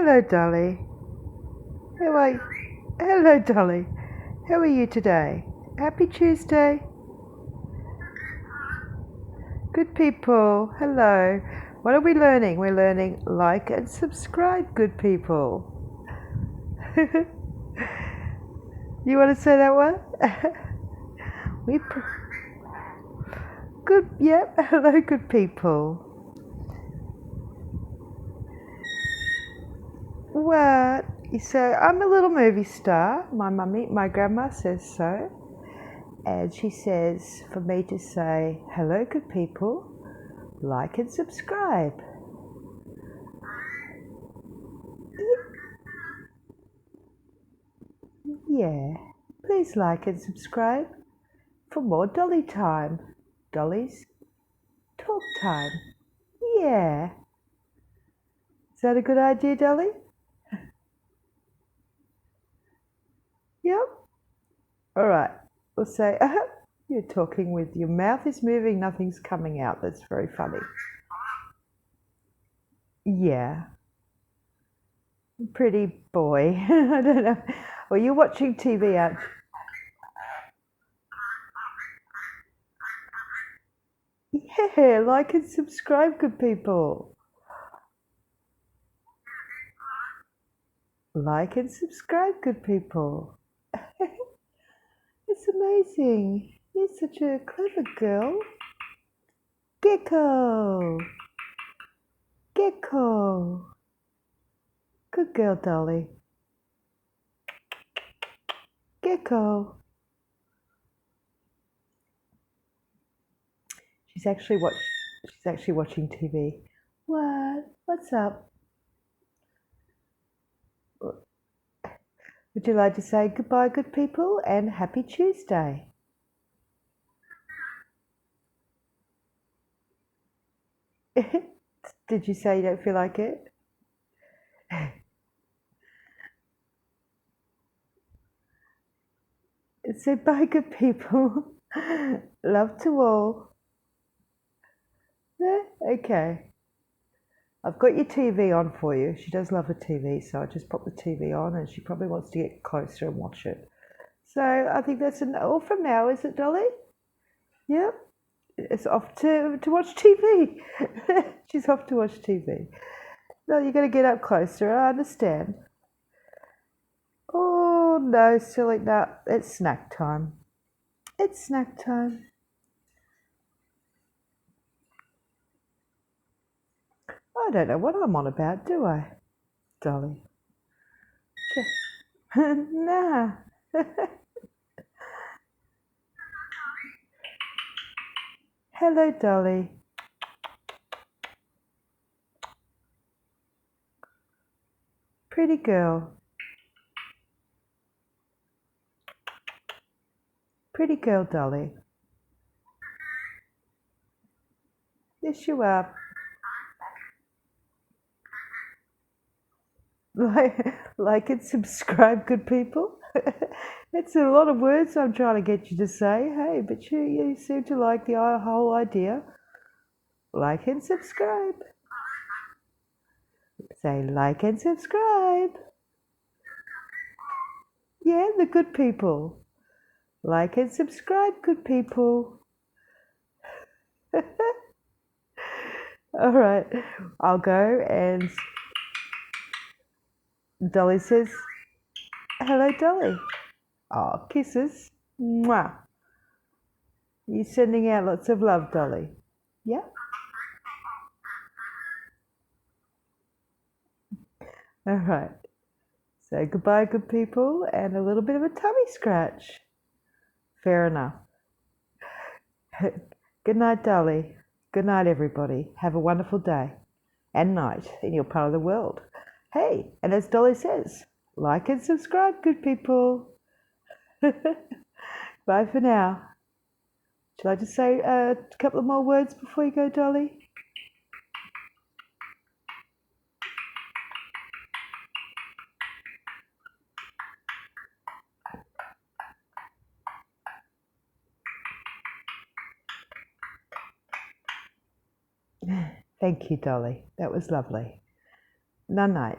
Hello, Dolly. How are you? Hello, Dolly. How are you today? Happy Tuesday. Good people. Hello. What are we learning? We're learning like and subscribe, good people. You want to say that one? we pr- good. Yep. Hello, good people. What? So I'm a little movie star. My grandma says so. And she says for me to say, hello, good people, like and subscribe. Yeah, please like and subscribe for more Dolly time. Dolly's talk time. Yeah. Is that a good idea, Dolly? Yep. All right. We'll say, you're talking with your mouth is moving, nothing's coming out. That's very funny. Yeah. Pretty boy. I don't know. Well, you're watching TV, aren't you? Yeah, like and subscribe, good people. Like and subscribe, good people. It's amazing. You're such a clever girl. Gecko. Gecko. Good girl, Dolly. Gecko. She's actually watch. She's actually watching TV. What? What's up? Would you like to say goodbye, good people, and happy Tuesday? Did you say you don't feel like it? So bye, good people. Love to all. Yeah, okay. I've got your TV on for you. She does love her TV, so I just pop the TV on and she probably wants to get closer and watch it. So I think that's all from now, is it, Dolly? Yep. It's off to watch TV. She's off to watch TV. No, you're going to get up closer, I understand. Oh, no, silly. No, it's snack time. It's snack time. I don't know what I'm on about, do I, Dolly? Nah. Hello, Dolly. Pretty girl. Pretty girl, Dolly. Yes, you are. Like and subscribe, good people. It's a lot of words I'm trying to get you to say. Hey, but you seem to like the whole idea. Like and subscribe. Say like and subscribe. Yeah, the good people. Like and subscribe, good people. All right, I'll go and Dolly says, hello, Dolly. Oh, kisses. Mwah. You're sending out lots of love, Dolly. Yeah? All right. So goodbye, good people, and a little bit of a tummy scratch. Fair enough. Good night, Dolly. Good night, everybody. Have a wonderful day and night in your part of the world. Hey, and as Dolly says, like and subscribe, good people. Bye for now. Shall I just say a couple of more words before you go, Dolly? Thank you, Dolly. That was lovely. Night night.